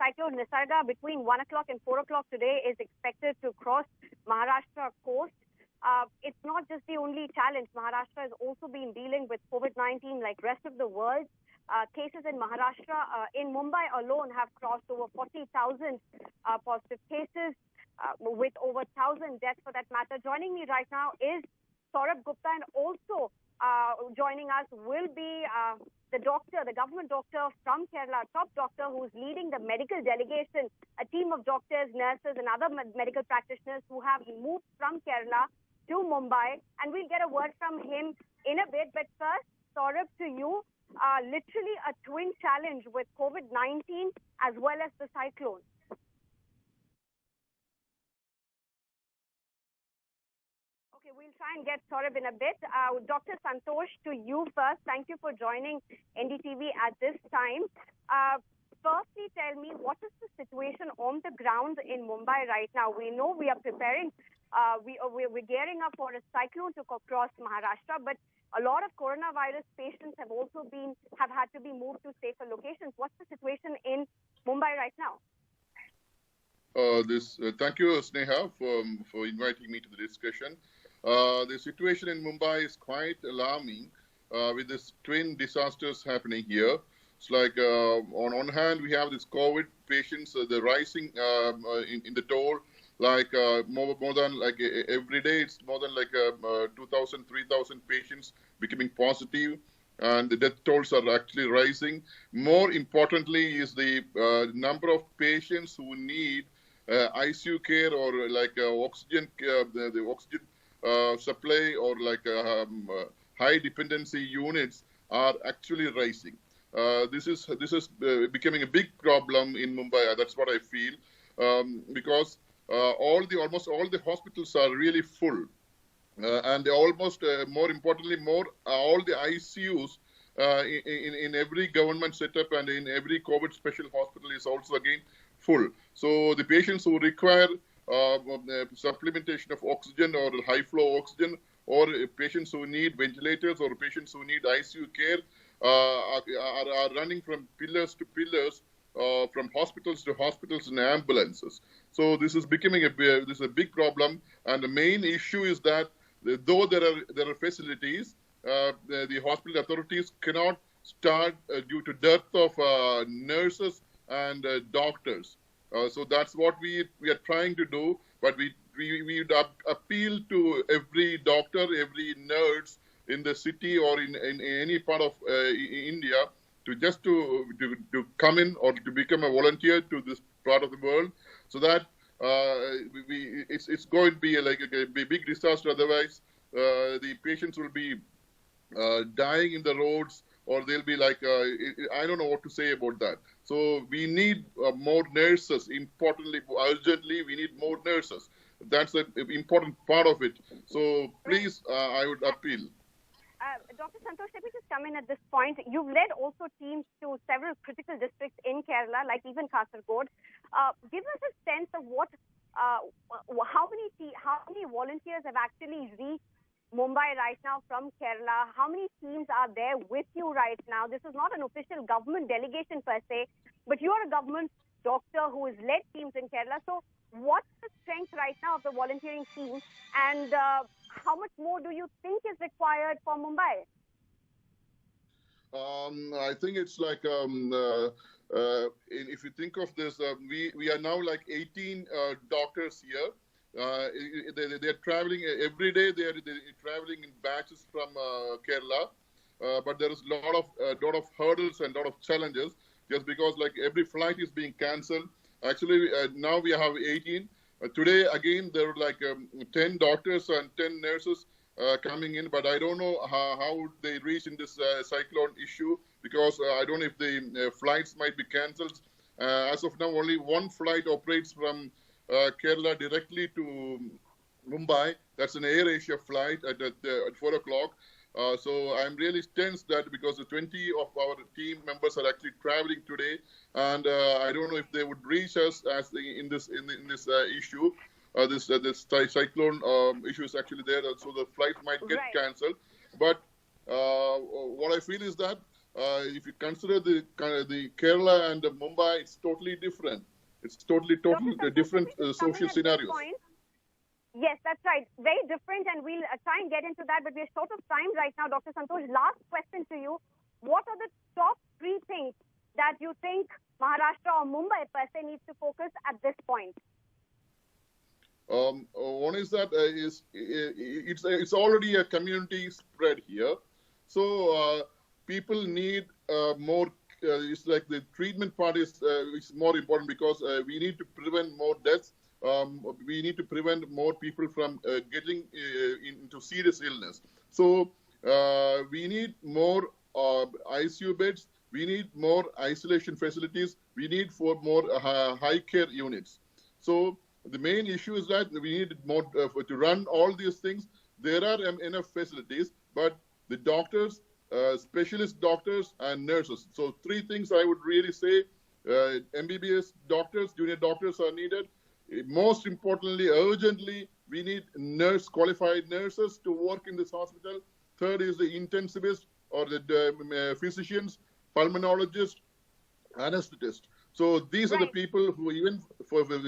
cyclone Nisarga between 1 o'clock and 4 o'clock today is expected to cross Maharashtra coast. It's not just the only challenge. Maharashtra has also been dealing with COVID-19 like rest of the world. Cases in Maharashtra, in Mumbai alone, have crossed over 40,000 positive cases, with over 1,000 deaths for that matter. Joining me right now is Saurabh Gupta, and also joining us will be the doctor, the government doctor from Kerala, top doctor who's leading the medical delegation, a team of doctors, nurses and other medical practitioners who have moved from Kerala to Mumbai. And we'll get a word from him in a bit. But first, Saurabh, to you, literally a twin challenge with COVID-19 as well as the cyclone. Okay, we'll try and get Saurabh in a bit. Dr. Santhosh, to you first. Thank you for joining NDTV at this time. Firstly, tell me, what is the situation on the ground in Mumbai right now? We know we are preparing, we're gearing up for a cyclone to cross Maharashtra, but a lot of coronavirus patients have also had to be moved to safer locations. What's the situation in Mumbai right now? Thank you, Sneha, for inviting me to the discussion. The situation in Mumbai is quite alarming with these twin disasters happening here. It's like on one hand, we have this COVID patients, the rising in the toll, like more than like every day, it's more than like 2,000, 3,000 patients becoming positive, and the death tolls are actually rising. More importantly is the number of patients who need ICU care or like oxygen, the oxygen supply or like high dependency units are actually rising. This is becoming a big problem in Mumbai. That's what I feel, because almost all the hospitals are really full, and they almost more importantly all the ICUs in every government setup and in every COVID special hospital is also again full. So the patients who require supplementation of oxygen or high flow oxygen, or patients who need ventilators or patients who need ICU care are running from pillars to pillars, from hospitals to hospitals in ambulances. So this is becoming a big problem, and the main issue is that though there are facilities, the hospital authorities cannot start due to dearth of nurses and doctors. So that's what we are trying to do, but we would appeal to every doctor, every nurse in the city or in any part of India to come in or to become a volunteer to this part of the world, so that it's going to be like a big disaster. Otherwise, the patients will be dying in the roads, or they'll be like, I don't know what to say about that. So we need more nurses. Importantly, urgently, we need more nurses. That's an important part of it. So please, I would appeal. Dr. Santhosh, let me just come in at this point. You've led also teams to several critical districts in Kerala, like even Kasaragod. Give us a sense of how many volunteers have actually reached Mumbai right now from Kerala. How many teams are there with you right now? This is not an official government delegation per se, but you are a government doctor who has led teams in Kerala. So what's the strength right now of the volunteering team, and how much more do you think is required for Mumbai? I think it's like, if you think of this, we are now like 18 doctors here. They're traveling every day. They're traveling in batches from Kerala, but there is a lot of hurdles and a lot of challenges, just because like every flight is being cancelled. Actually, now we have 18. Today again there were like 10 doctors and 10 nurses coming in, but I don't know how they reach in this cyclone issue, because I don't know if the flights might be cancelled. As of now, only one flight operates from Kerala directly to Mumbai. That's an Air Asia flight at 4 o'clock. So I'm really tense that because the 20 of our team members are actually traveling today, and I don't know if they would reach us as in this issue. This cyclone issue is actually there, so the flight might get cancelled. But what I feel is that if you consider the Kerala and Mumbai, it's totally different. It's totally different social scenarios. Yes, that's right. Very different, and we'll try and get into that, but we're short of time right now. Dr. Santhosh, last question to you. What are the top 3 things that you think Maharashtra or Mumbai per se needs to focus at this point? One is that it's already a community spread here. So people need more. It's like the treatment part is more important because we need to prevent more deaths. We need to prevent more people from getting into serious illness. So we need more ICU beds. We need more isolation facilities. We need more high care units. So the main issue is that we need more to run all these things. There are enough facilities, but the doctors, specialist doctors and nurses. So 3 things I would really say, MBBS doctors, junior doctors are needed. Most importantly, urgently, we need qualified nurses to work in this hospital. Third is the intensivist or the physicians, pulmonologist, anesthetist. So these are the people who even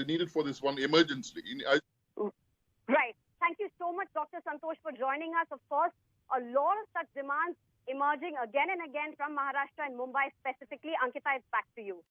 needed for this one emergency. Right. Thank you so much, Dr. Santhosh, for joining us. Of course, a lot of such demands emerging again and again from Maharashtra and Mumbai specifically. Ankita, it's back to you.